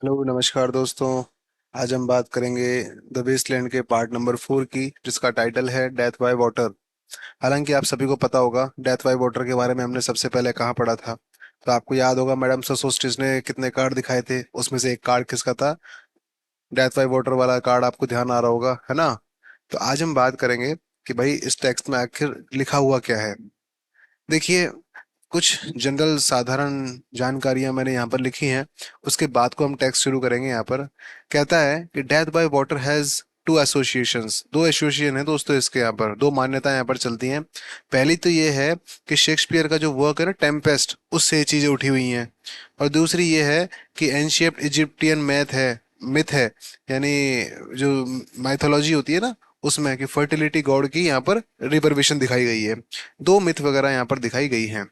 Hello नमस्कार दोस्तों। आज हम बात करेंगे द वेस्टलैंड के पार्ट नंबर 4 की, जिसका टाइटल है डेथ बाय वाटर। हालांकि आप सभी को पता होगा डेथ बाय वाटर के बारे में हमने सबसे पहले कहाँ पढ़ा था। तो आपको याद होगा मैडम सोस्टिस ने कितने कार्ड दिखाए थे, उसमें से एक कार्ड किसका था? डेथ बाय वाटर वाला कार्ड आपको ध्यान आ रहा होगा, है ना? तो आज हम बात करेंगे कि भाई इस टेक्स्ट में आखिर लिखा हुआ क्या है। देखिए, कुछ जनरल साधारण जानकारियां मैंने यहाँ पर लिखी हैं। उसके बाद को हम टेक्स्ट शुरू करेंगे। यहाँ पर कहता है कि death by water has two associations, दो एसोसिएशन है दोस्तों। इसके यहाँ पर दो मान्यताएं यहाँ पर चलती हैं। पहली तो ये है कि शेक्सपियर का जो वर्क है ना टेम्पेस्ट, उससे ये चीजें उठी हुई हैं। और दूसरी ये है कि एंशियंट इजिप्टियन मिथ है, यानी जो माइथोलॉजी होती है ना, उसमें कि फर्टिलिटी गॉड की यहाँ पर रिवर्बेशन दिखाई गई है। दो मिथ वगैरह यहाँ पर दिखाई गई हैं।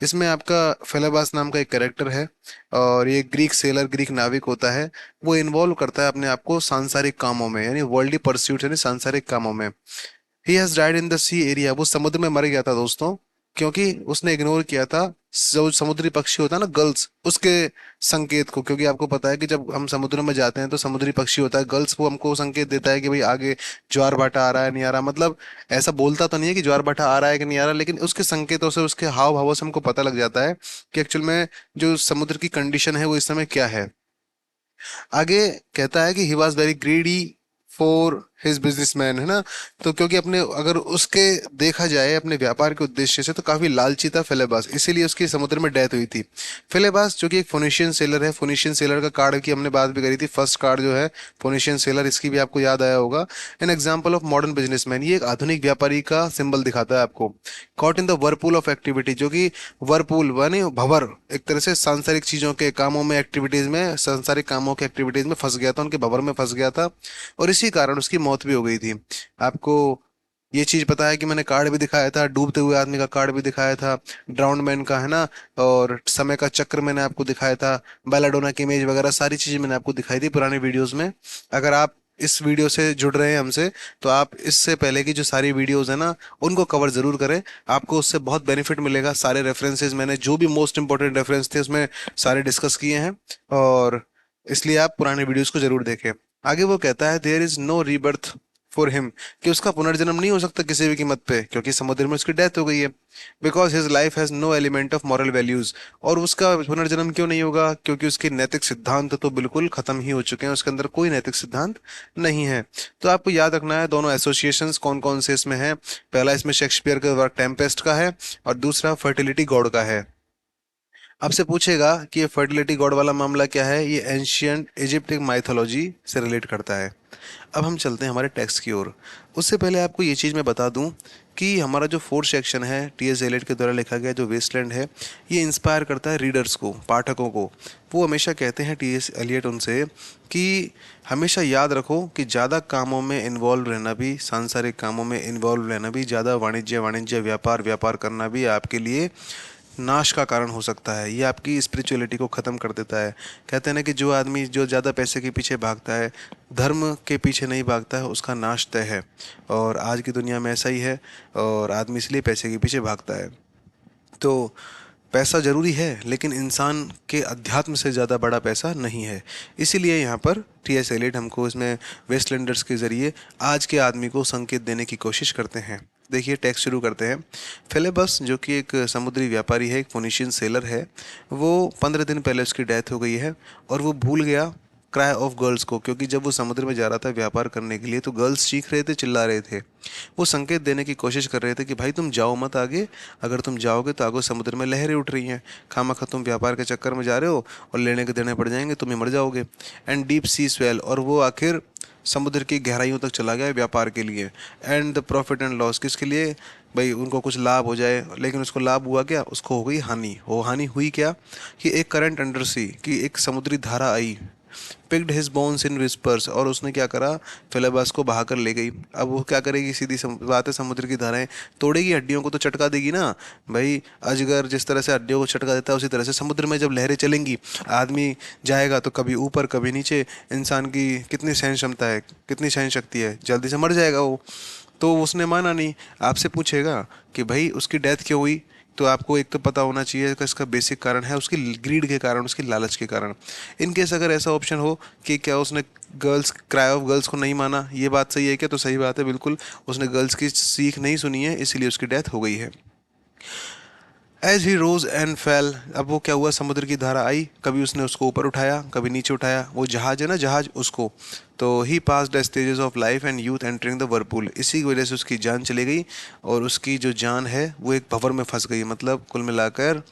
इसमें आपका फेलेबास नाम का एक कैरेक्टर है, और ये ग्रीक सेलर, ग्रीक नाविक होता है। वो इन्वॉल्व करता है अपने आप को सांसारिक कामों में, यानी वर्ल्डली परस्यूट, यानी सांसारिक कामों में। He has died in the sea area, वो समुद्र में मर गया था दोस्तों, क्योंकि उसने इग्नोर किया था जो समुद्री पक्षी होता है ना, गल्स, उसके संकेत को। क्योंकि आपको पता है कि जब हम समुद्र में जाते हैं तो समुद्री पक्षी होता है गल्स, वो हमको संकेत देता है कि भाई आगे ज्वार भाटा आ रहा है नहीं आ रहा। मतलब ऐसा बोलता तो नहीं है कि ज्वार भाटा आ रहा है कि नहीं आ रहा, लेकिन उसके संकेतों से, उसके हाव भावों से हमको पता लग जाता है कि एक्चुअल में जो समुद्र की कंडीशन है वो इस समय क्या है। आगे कहता है कि he was very greedy for his businessman, है ना। तो क्योंकि अपने, अगर उसके देखा जाए अपने व्यापार के उद्देश्य से, तो काफी लालची था फिलेबास, इसीलिए उसकी समुद्र में डेथ हुई थी। फिलेबास जो कि एक फोनिशियन सेलर है, फोनिशियन सेलर का कार्ड की हमने बात भी करी थी, फर्स्ट कार्ड जो है फोनिशियन सेलर, इसकी भी आपको याद आया होगा। An example of modern businessman, ये एक आधुनिक व्यापारी का सिंबल दिखाता है आपको। Caught in the whirlpool of activity, जो कि वर्पूल यानी भंवर, एक तरह से सांसारिक चीजों के कामों में, एक्टिविटीज में, सांसारिक कामों के एक्टिविटीज में फंस गया था, उनके भंवर में फंस गया था। और इसी कारण उसकी मौत भी हो गई थी। आपको ये चीज पता है कि मैंने कार्ड भी दिखाया था, डूबते हुए आदमी का कार्ड भी दिखाया था, ड्राउंड मैन का, है ना। और समय का चक्र मैंने आपको दिखाया था, बेलाडोना की इमेज वगैरह सारी चीजें मैंने आपको दिखाई थी पुराने वीडियोस में। अगर आप इस वीडियो से जुड़ रहे हैं हमसे, तो आप इससे पहले की जो सारी वीडियोस है ना, उनको कवर जरूर करें। आपको उससे बहुत बेनिफिट मिलेगा। सारे रेफरेंसेस मैंने जो भी मोस्ट इंपॉर्टेंट रेफरेंस थे उसमें सारे डिस्कस किए हैं। और इसलिए आप पुराने वीडियोस को जरूर देखें। आगे वो कहता है there is no rebirth for him, कि उसका पुनर्जन्म नहीं हो सकता किसी भी कीमत पे, क्योंकि समुद्र में उसकी डेथ हो गई है। Because his life has no element of moral values, और उसका पुनर्जन्म क्यों नहीं होगा? क्योंकि उसके नैतिक सिद्धांत तो बिल्कुल खत्म ही हो चुके हैं, उसके अंदर कोई नैतिक सिद्धांत नहीं है। तो आपको याद रखना है दोनों एसोसिएशंस कौन कौन से इसमें हैं। पहला इसमें शेक्सपियर का वर्क टेम्पेस्ट का है, और दूसरा फर्टिलिटी गॉड का है। आपसे पूछेगा कि ये फर्टिलिटी गॉड वाला मामला क्या है, ये एंशियंट इजिप्टिक माइथोलॉजी से रिलेट करता है। अब हम चलते हैं हमारे टेक्स्ट की ओर। उससे पहले आपको ये चीज़ मैं बता दूं कि हमारा जो फोर्थ सेक्शन है टी एस एलियट के द्वारा लिखा गया जो वेस्टलैंड है, ये इंस्पायर करता है रीडर्स को, पाठकों को। वो हमेशा कहते हैं टी एस एलियट उनसे कि हमेशा याद रखो कि ज़्यादा कामों में इन्वॉल्व रहना भी, सांसारिक कामों में इन्वॉल्व रहना भी, ज़्यादा वाणिज्य वाणिज्य व्यापार व्यापार करना भी आपके लिए नाश का कारण हो सकता है। ये आपकी स्पिरिचुअलिटी को ख़त्म कर देता है। कहते हैं ना कि जो आदमी जो ज़्यादा पैसे के पीछे भागता है, धर्म के पीछे नहीं भागता है, उसका नाश तय है। और आज की दुनिया में ऐसा ही है, और आदमी इसलिए पैसे के पीछे भागता है। तो पैसा जरूरी है, लेकिन इंसान के अध्यात्म से ज़्यादा बड़ा पैसा नहीं है। इसीलिए यहाँ पर टी एस एलियट हमको इसमें वेस्टलैंडर्स के ज़रिए आज के आदमी को संकेत देने की कोशिश करते हैं। देखिए टेक्स्ट शुरू करते हैं। फिलेबस जो कि एक समुद्री व्यापारी है, एक फोनिशियन सेलर है, वो 15 दिन पहले उसकी डेथ हो गई है। और वो भूल गया क्राई ऑफ गर्ल्स को, क्योंकि जब वो समुद्र में जा रहा था व्यापार करने के लिए, तो गर्ल्स चीख रहे थे, चिल्ला रहे थे। वो संकेत देने की कोशिश कर रहे थे कि भाई तुम जाओ मत आगे, अगर तुम जाओगे तो आगे समुद्र में लहरें उठ रही हैं, खामखा तुम व्यापार के चक्कर में जा रहे हो, और लेने के देने पड़ जाएंगे, तुम ही मर जाओगे। एंड डीप सी स्वेल, और वो आखिर समुद्र की गहराइयों तक चला गया व्यापार के लिए। And the profit and loss, किसके लिए? भाई उनको कुछ लाभ हो जाए, लेकिन उसको लाभ हुआ क्या? उसको हो गई हानि। वो हानि हुई क्या? कि एक करंट अंडर सी, कि एक समुद्री धारा आई, picked his bones in whispers, और उसने क्या करा? फिलेबस को बहा कर ले गई। अब वो क्या करेगी? सीधी बात है, समुद्र की धाराएं तोड़ेगी, हड्डियों को तो चटका देगी ना। भाई अजगर जिस तरह से हड्डियों को चटका देता है, उसी तरह से समुद्र में जब लहरें चलेंगी, आदमी जाएगा तो कभी ऊपर कभी नीचे। इंसान की कितनी सहन क्षमता है, कितनी सहन शक्ति है, जल्दी से मर जाएगा वो। तो उसने माना नहीं। आपसे पूछेगा कि भाई उसकी डेथ क्यों हुई? तो आपको एक तो पता होना चाहिए कि इसका बेसिक कारण है उसकी ग्रीड के कारण, उसकी लालच के कारण। इन केस अगर ऐसा ऑप्शन हो कि क्या उसने गर्ल्स क्राई ऑफ गर्ल्स को नहीं माना, ये बात सही है क्या? तो सही बात है, बिल्कुल उसने गर्ल्स की सीख नहीं सुनी है, इसीलिए उसकी डेथ हो गई है। As he rose and fell, अब वो क्या हुआ, समुद्र की धारा आई, कभी उसने उसको ऊपर उठाया कभी नीचे उठाया, वो जहाज है ना, जहाज उसको। तो he pass the stages of life and youth entering the whirlpool, इसी की वजह से उसकी जान चली गई, और उसकी जो जान है वो एक भंवर में फंस गई। मतलब कुल मिलाकर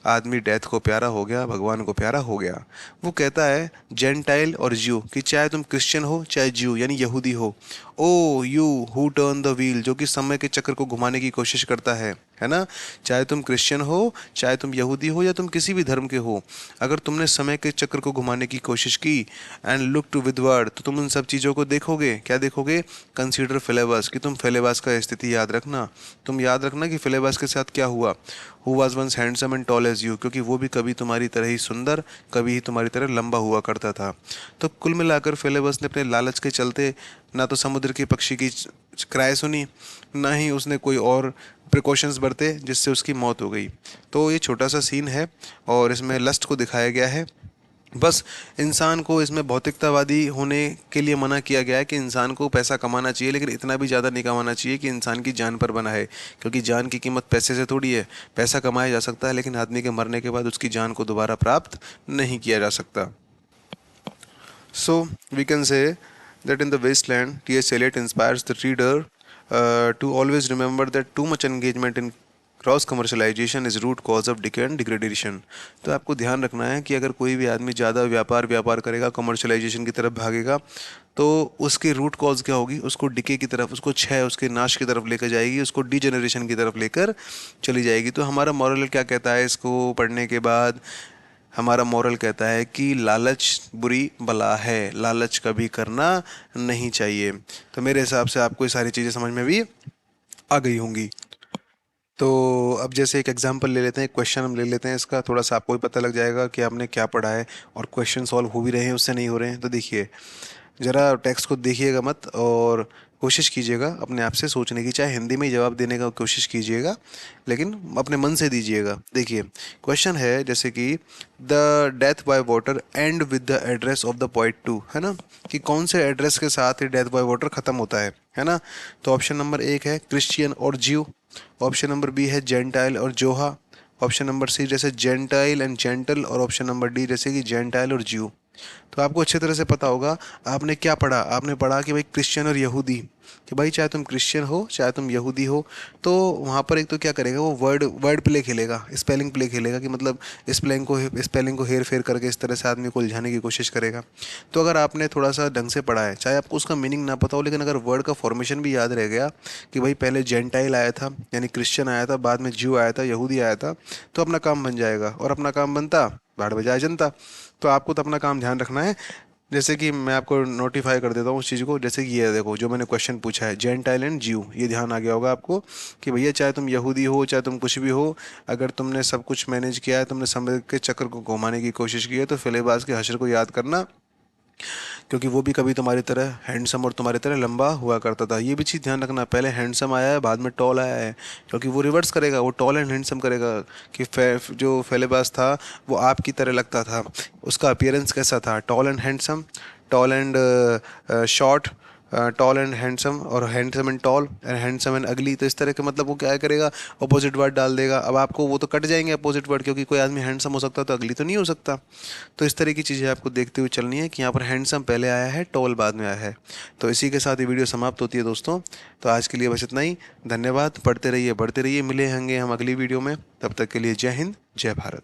आदमी डेथ को प्यारा हो गया, भगवान को प्यारा हो गया। वो कहता है जेंटाइल और ज्यू, कि चाहे तुम क्रिश्चियन हो चाहे ज्यू यानी यहूदी हो, O you who turn the wheel, जो कि समय के चक्र को घुमाने की कोशिश करता है ना। चाहे तुम क्रिश्चियन हो, चाहे तुम यहूदी हो, या तुम किसी भी धर्म के हो, अगर तुमने समय के चक्र को घुमाने की कोशिश की एंड लुक टू विदवर्ड, तो तुम उन सब चीज़ों को देखोगे। क्या देखोगे? कंसीडर फिलेबस, कि तुम फिलेबस का स्थिति याद रखना। तुम याद रखना कि फिलेबस के साथ क्या हुआ। Who was once handsome and tall as you, क्योंकि वो भी कभी तुम्हारी तरह ही सुंदर, कभी ही तुम्हारी तरह लंबा हुआ करता था। तो कुल मिलाकर फिलेबस ने अपने लालच के चलते ना तो समुद्र के पक्षी की क्राय सुनी, ना ही उसने कोई और प्रिकॉशंस बरते, जिससे उसकी मौत हो गई। तो ये छोटा सा सीन है और इसमें लस्ट को दिखाया गया है। बस इंसान को इसमें भौतिकतावादी होने के लिए मना किया गया है कि इंसान को पैसा कमाना चाहिए, लेकिन इतना भी ज़्यादा नहीं कमाना चाहिए कि इंसान की जान पर बना है, क्योंकि जान की कीमत पैसे से थोड़ी है। पैसा कमाया जा सकता है, लेकिन आदमी के मरने के बाद उसकी जान को दोबारा प्राप्त नहीं किया जा सकता। So we can say that in the wasteland, T.S. Eliot inspires the reader to always remember that too much engagement in cross commercialization is root cause of decay and degradation. तो आपको ध्यान रखना है कि अगर कोई भी आदमी ज़्यादा व्यापार करेगा, कमर्शलाइजेशन की तरफ भागेगा, तो उसकी रूट कॉज क्या होगी? उसको डिके की तरफ, उसको क्षय, उसके नाश की तरफ लेकर जाएगी, उसको डीजेनरेशन की तरफ लेकर चली जाएगी। तो हमारा मॉरल क्या कहता है इसको पढ़ने के बाद? हमारा मॉरल कहता है कि लालच बुरी बला है, लालच कभी करना नहीं चाहिए। तो मेरे हिसाब से आपको ये सारी चीज़ें समझ में भी आ गई होंगी। तो अब जैसे एक एग्जांपल ले लेते हैं, एक क्वेश्चन हम ले लेते हैं इसका, थोड़ा सा आपको भी पता लग जाएगा कि आपने क्या पढ़ा है और क्वेश्चन सॉल्व हो भी रहे हैं उससे नहीं हो रहे हैं। तो देखिए, ज़रा टेक्स्ट को देखिएगा मत, और कोशिश कीजिएगा अपने आप से सोचने की, चाहे हिंदी में ही जवाब देने का कोशिश कीजिएगा, लेकिन अपने मन से दीजिएगा। देखिए क्वेश्चन है जैसे कि the death by water and with the address of the point two, है ना, कि कौन से एड्रेस के साथ ये डेथ बाय वाटर ख़त्म होता है ना। तो ऑप्शन नंबर एक है क्रिश्चियन और ज्यू, ऑप्शन नंबर बी है जेंटाइल और जोहा, ऑप्शन नंबर सी जैसे जेंटाइल एंड जेंटल, और ऑप्शन नंबर डी जैसे कि जेंटाइल और ज्यू। तो आपको अच्छे तरह से पता होगा आपने क्या पढ़ा। आपने पढ़ा कि भाई क्रिश्चियन और यहूदी, कि भाई चाहे तुम क्रिश्चियन हो चाहे तुम यहूदी हो, तो वहाँ पर एक तो क्या करेगा वो वर्ड वर्ड प्ले खेलेगा, स्पेलिंग प्ले खेलेगा, कि मतलब स्पेलिंग को हेर फेर करके इस तरह से आदमी को उलझाने की कोशिश करेगा। तो अगर आपने थोड़ा सा ढंग से पढ़ा है, चाहे आपको उसका मीनिंग ना पता हो, लेकिन अगर वर्ड का फॉर्मेशन भी याद रह गया कि भाई पहले जेंटाइल आया था यानी क्रिश्चियन आया था, बाद में ज्यू आया था, यहूदी आया था, तो अपना काम बन जाएगा। और अपना काम बनता बाढ़ बजाए जनता। तो आपको तो अपना काम ध्यान रखना है। जैसे कि मैं आपको नोटिफाई कर देता हूँ उस चीज़ को, जैसे कि ये देखो जो मैंने क्वेश्चन पूछा है जेंटाइल एंड ज्यू, ये ध्यान आ गया होगा आपको कि भैया चाहे तुम यहूदी हो चाहे तुम कुछ भी हो, अगर तुमने सब कुछ मैनेज किया है, तुमने समय के चक्र को घुमाने की कोशिश की है, तो फिलेबास के हशर को याद करना, क्योंकि वो भी कभी तुम्हारी तरह हैंडसम और तुम्हारी तरह लंबा हुआ करता था। ये भी चीज़ ध्यान रखना, पहले हैंडसम आया है बाद में टॉल आया है, क्योंकि वो रिवर्स करेगा, वो टॉल एंड हैंडसम करेगा। कि जो फेलेबास था वो आपकी तरह लगता था, उसका अपीयरेंस कैसा था? Tall and handsome, tall and short, tall and handsome, और handsome and tall, and handsome and ugly. तो इस तरह के मतलब वो क्या करेगा, अपोजिट वर्ड डाल देगा। अब आपको वो तो कट जाएंगे अपोजिट वर्ड, क्योंकि कोई आदमी हैंडसम हो सकता है तो अगली तो नहीं हो सकता। तो इस तरह की चीज़ें आपको देखते हुए चलनी है कि यहाँ पर हैंडसम पहले आया है, टॉल बाद में आया है। तो इसी के साथ ये वीडियो समाप्त होती है दोस्तों। तो आज के लिए बस इतना ही। धन्यवाद। पढ़ते रहिए, बढ़ते रहिए। मिले होंगे हम अगली वीडियो में, तब तक के लिए जय हिंद, जय भारत।